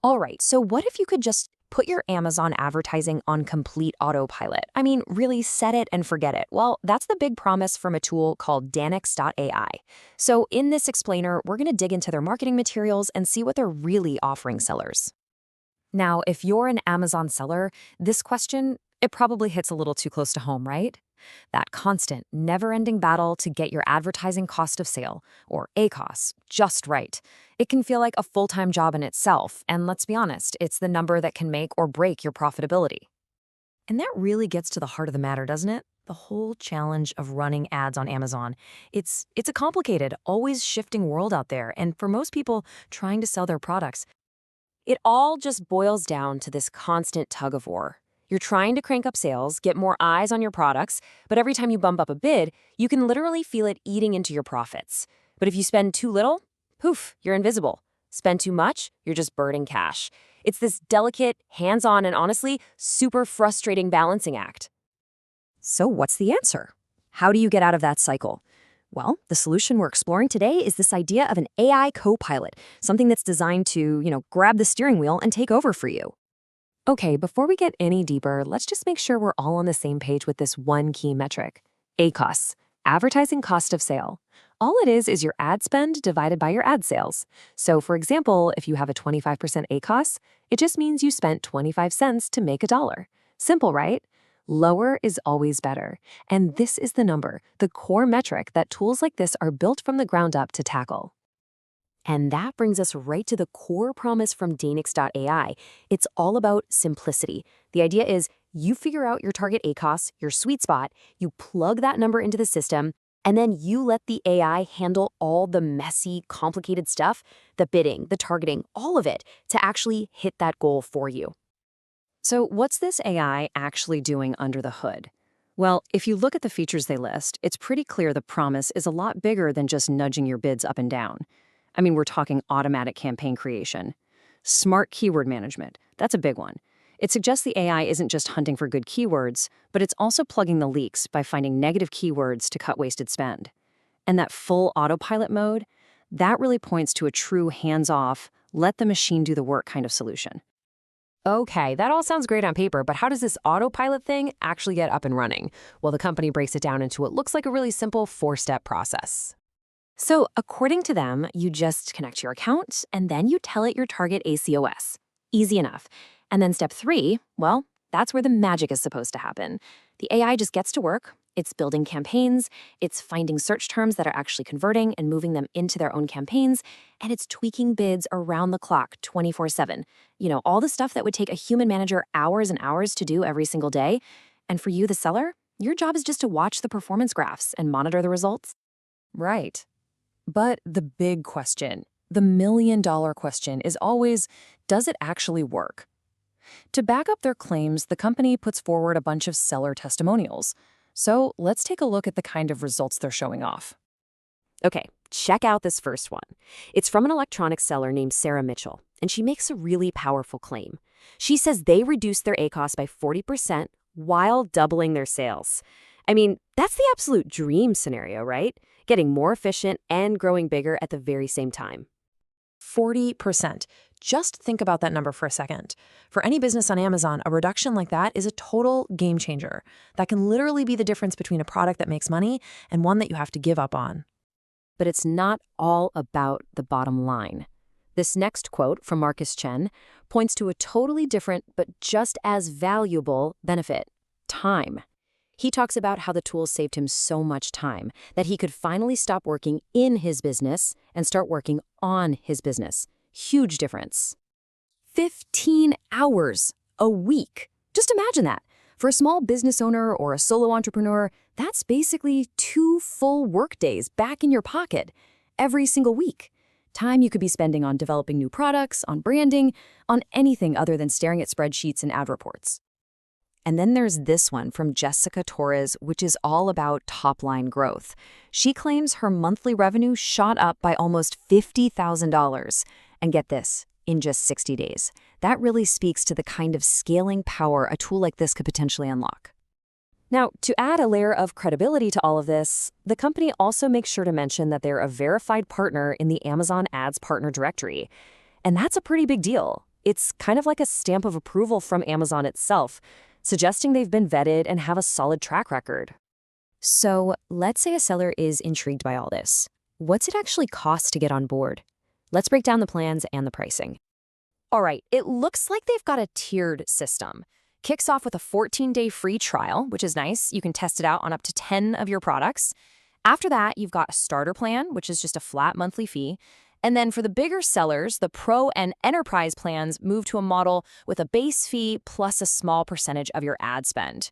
All right, so what if you could just put your Amazon advertising on complete autopilot? I mean, really set it and forget it. Well, that's the big promise from a tool called Daniks.ai. So in this explainer, we're going to dig into their marketing materials and see what they're really offering sellers. Now, if you're an Amazon seller, this question, it probably hits a little too close to home, right? That constant, never-ending battle to get your advertising cost of sale, or ACOS, just right. It can feel like a full-time job in itself, and let's be honest, it's the number that can make or break your profitability. And that really gets to the heart of the matter, doesn't it? The whole challenge of running ads on Amazon. It's a complicated, always shifting world out there, and for most people trying to sell their products, it all just boils down to this constant tug of war. You're trying to crank up sales, get more eyes on your products, but every time you bump up a bid, you can literally feel it eating into your profits. But if you spend too little, poof, you're invisible. Spend too much, you're just burning cash. It's this delicate, hands-on, and honestly, super frustrating balancing act. So what's the answer? How do you get out of that cycle? Well, the solution we're exploring today is this idea of an AI co-pilot, something that's designed to, grab the steering wheel and take over for you. Okay, before we get any deeper, let's just make sure we're all on the same page with this one key metric. ACOS, advertising cost of sale. All it is your ad spend divided by your ad sales. So for example, if you have a 25% ACOS, it just means you spent 25 cents to make $1. Simple, right? Lower is always better. And this is the number, the core metric that tools like this are built from the ground up to tackle. And that brings us right to the core promise from Daniks.ai. It's all about simplicity. The idea is you figure out your target ACOS, your sweet spot, you plug that number into the system, and then you let the AI handle all the messy, complicated stuff, the bidding, the targeting, all of it, to actually hit that goal for you. So what's this AI actually doing under the hood? Well, if you look at the features they list, it's pretty clear the promise is a lot bigger than just nudging your bids up and down. I mean, we're talking automatic campaign creation. Smart keyword management, that's a big one. It suggests the AI isn't just hunting for good keywords, but it's also plugging the leaks by finding negative keywords to cut wasted spend. And that full autopilot mode, that really points to a true hands-off, let the machine do the work kind of solution. Okay, that all sounds great on paper, but how does this autopilot thing actually get up and running? Well, the company breaks it down into what looks like a really simple 4-step process. So according to them, you just connect your account and then you tell it your target ACOS. Easy enough. And then step 3, well, that's where the magic is supposed to happen. The AI just gets to work. It's building campaigns, it's finding search terms that are actually converting and moving them into their own campaigns, and it's tweaking bids around the clock 24/7. All the stuff that would take a human manager hours and hours to do every single day. And for you, the seller, your job is just to watch the performance graphs and monitor the results. Right. But the big question, the million-dollar question is always, does it actually work? To back up their claims, the company puts forward a bunch of seller testimonials. So let's take a look at the kind of results they're showing off. Okay, check out this first one. It's from an electronics seller named Sarah Mitchell, and she makes a really powerful claim. She says they reduced their ACOS by 40% while doubling their sales. I mean, that's the absolute dream scenario, right? Getting more efficient and growing bigger at the very same time. 40%. Just think about that number for a second. For any business on Amazon, a reduction like that is a total game changer. That can literally be the difference between a product that makes money and one that you have to give up on. But it's not all about the bottom line. This next quote from Marcus Chen points to a totally different but just as valuable benefit: time. He talks about how the tools saved him so much time that he could finally stop working in his business and start working on his business. Huge difference. 15 hours a week. Just imagine that. For a small business owner or a solo entrepreneur, that's basically 2 full workdays back in your pocket every single week. Time you could be spending on developing new products, on branding, on anything other than staring at spreadsheets and ad reports. And then there's this one from Jessica Torres, which is all about top-line growth. She claims her monthly revenue shot up by almost $50,000. And get this, in just 60 days. That really speaks to the kind of scaling power a tool like this could potentially unlock. Now, to add a layer of credibility to all of this, the company also makes sure to mention that they're a verified partner in the Amazon Ads Partner Directory. And that's a pretty big deal. It's kind of like a stamp of approval from Amazon itself, suggesting they've been vetted and have a solid track record. So let's say a seller is intrigued by all this. What's it actually cost to get on board? Let's break down the plans and the pricing. All right, it looks like they've got a tiered system. Kicks off with a 14-day free trial, which is nice. You can test it out on up to 10 of your products. After that, you've got a starter plan, which is just a flat monthly fee. And then for the bigger sellers, the Pro and Enterprise plans move to a model with a base fee plus a small percentage of your ad spend.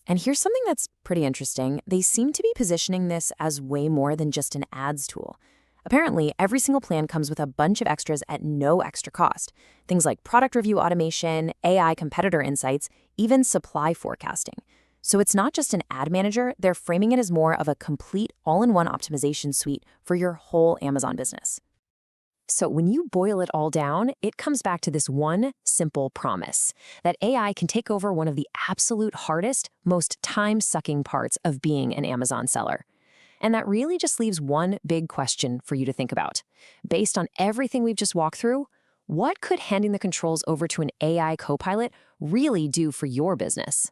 And here's something that's pretty interesting. They seem to be positioning this as way more than just an ads tool. Apparently, every single plan comes with a bunch of extras at no extra cost. Things like product review automation, AI competitor insights, even supply forecasting. So it's not just an ad manager, they're framing it as more of a complete all-in-one optimization suite for your whole Amazon business. So when you boil it all down, it comes back to this one simple promise that AI can take over one of the absolute hardest, most time-sucking parts of being an Amazon seller. And that really just leaves one big question for you to think about. Based on everything we've just walked through, what could handing the controls over to an AI copilot really do for your business?